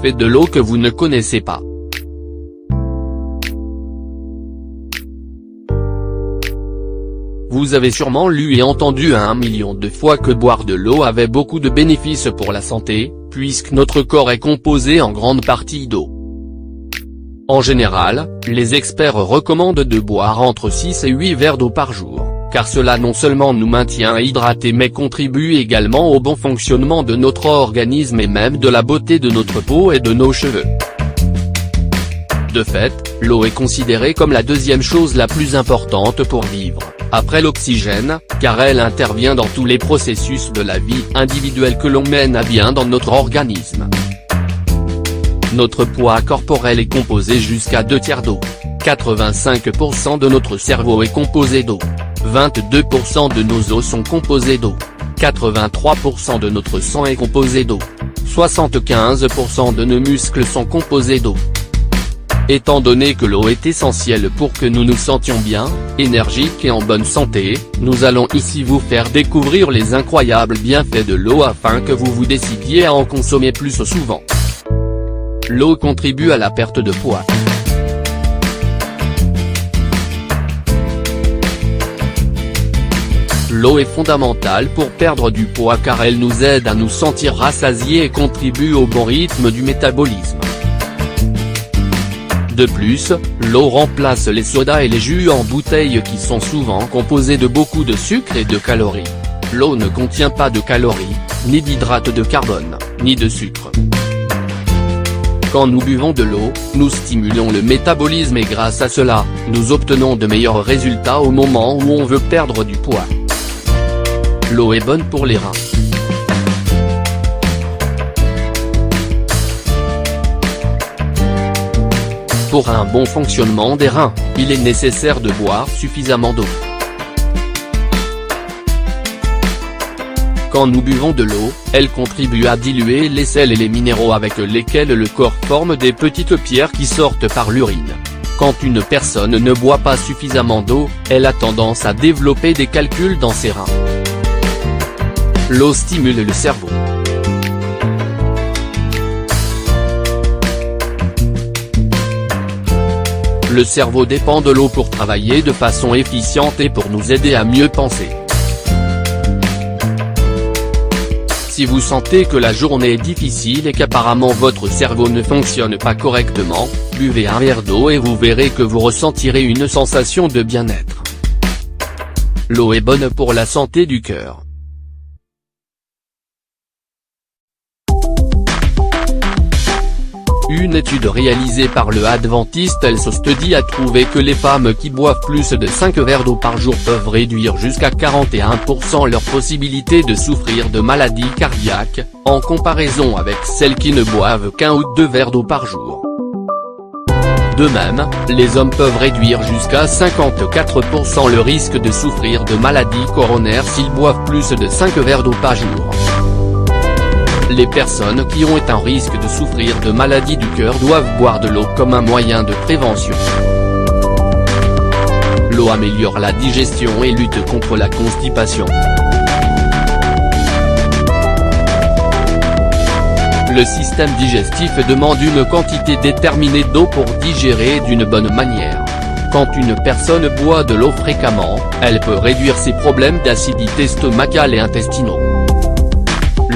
Fait de l'eau que vous ne connaissez pas. Vous avez sûrement lu et entendu 1 million de fois que boire de l'eau avait beaucoup de bénéfices pour la santé, puisque notre corps est composé en grande partie d'eau. En général, les experts recommandent de boire entre 6 et 8 verres d'eau par jour, car cela non seulement nous maintient hydratés mais contribue également au bon fonctionnement de notre organisme et même de la beauté de notre peau et de nos cheveux. De fait, l'eau est considérée comme la deuxième chose la plus importante pour vivre, après l'oxygène, car elle intervient dans tous les processus de la vie individuelle que l'on mène à bien dans notre organisme. Notre poids corporel est composé jusqu'à 2/3 d'eau. 85% de notre cerveau est composé d'eau. 22% de nos os sont composés d'eau. 83% de notre sang est composé d'eau. 75% de nos muscles sont composés d'eau. Étant donné que l'eau est essentielle pour que nous nous sentions bien, énergiques et en bonne santé, nous allons ici vous faire découvrir les incroyables bienfaits de l'eau afin que vous vous décidiez à en consommer plus souvent. L'eau contribue à la perte de poids. L'eau est fondamentale pour perdre du poids car elle nous aide à nous sentir rassasiés et contribue au bon rythme du métabolisme. De plus, l'eau remplace les sodas et les jus en bouteille qui sont souvent composés de beaucoup de sucre et de calories. L'eau ne contient pas de calories, ni d'hydrates de carbone, ni de sucre. Quand nous buvons de l'eau, nous stimulons le métabolisme et grâce à cela, nous obtenons de meilleurs résultats au moment où on veut perdre du poids. L'eau est bonne pour les reins. Pour un bon fonctionnement des reins, il est nécessaire de boire suffisamment d'eau. Quand nous buvons de l'eau, elle contribue à diluer les sels et les minéraux avec lesquels le corps forme des petites pierres qui sortent par l'urine. Quand une personne ne boit pas suffisamment d'eau, elle a tendance à développer des calculs dans ses reins. L'eau stimule le cerveau. Le cerveau dépend de l'eau pour travailler de façon efficiente et pour nous aider à mieux penser. Si vous sentez que la journée est difficile et qu'apparemment votre cerveau ne fonctionne pas correctement, buvez un verre d'eau et vous verrez que vous ressentirez une sensation de bien-être. L'eau est bonne pour la santé du cœur. Une étude réalisée par le Adventist Health Study a trouvé que les femmes qui boivent plus de 5 verres d'eau par jour peuvent réduire jusqu'à 41% leur possibilité de souffrir de maladies cardiaques, en comparaison avec celles qui ne boivent qu'1 ou 2 verres d'eau par jour. De même, les hommes peuvent réduire jusqu'à 54% le risque de souffrir de maladies coronaires s'ils boivent plus de 5 verres d'eau par jour. Les personnes qui ont un risque de souffrir de maladies du cœur doivent boire de l'eau comme un moyen de prévention. L'eau améliore la digestion et lutte contre la constipation. Le système digestif demande une quantité déterminée d'eau pour digérer d'une bonne manière. Quand une personne boit de l'eau fréquemment, elle peut réduire ses problèmes d'acidité stomacale et intestinaux.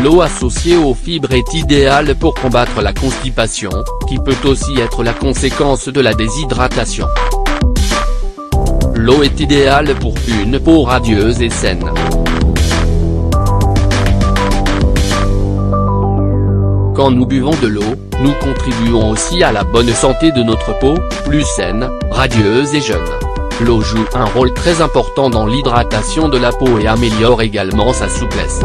L'eau associée aux fibres est idéale pour combattre la constipation, qui peut aussi être la conséquence de la déshydratation. L'eau est idéale pour une peau radieuse et saine. Quand nous buvons de l'eau, nous contribuons aussi à la bonne santé de notre peau, plus saine, radieuse et jeune. L'eau joue un rôle très important dans l'hydratation de la peau et améliore également sa souplesse.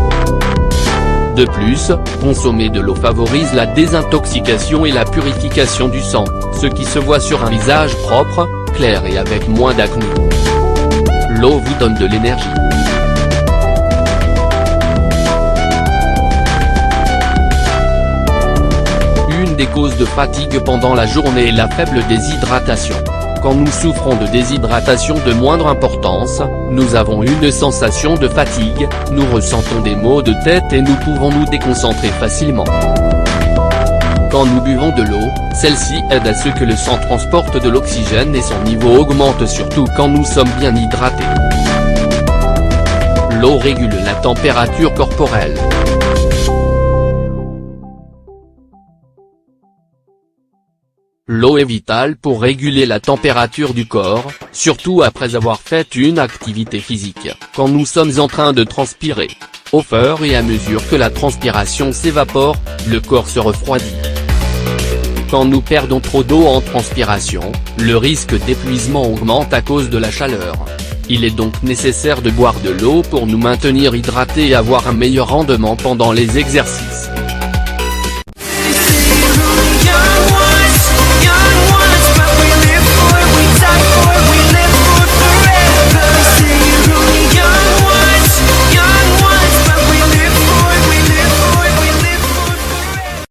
De plus, consommer de l'eau favorise la désintoxication et la purification du sang, ce qui se voit sur un visage propre, clair et avec moins d'acné. L'eau vous donne de l'énergie. Une des causes de fatigue pendant la journée est la faible déshydratation. Quand nous souffrons de déshydratation de moindre importance, nous avons une sensation de fatigue, nous ressentons des maux de tête et nous pouvons nous déconcentrer facilement. Quand nous buvons de l'eau, celle-ci aide à ce que le sang transporte de l'oxygène et son niveau augmente surtout quand nous sommes bien hydratés. L'eau régule la température corporelle. L'eau est vitale pour réguler la température du corps, surtout après avoir fait une activité physique, quand nous sommes en train de transpirer. Au fur et à mesure que la transpiration s'évapore, le corps se refroidit. Quand nous perdons trop d'eau en transpiration, le risque d'épuisement augmente à cause de la chaleur. Il est donc nécessaire de boire de l'eau pour nous maintenir hydratés et avoir un meilleur rendement pendant les exercices.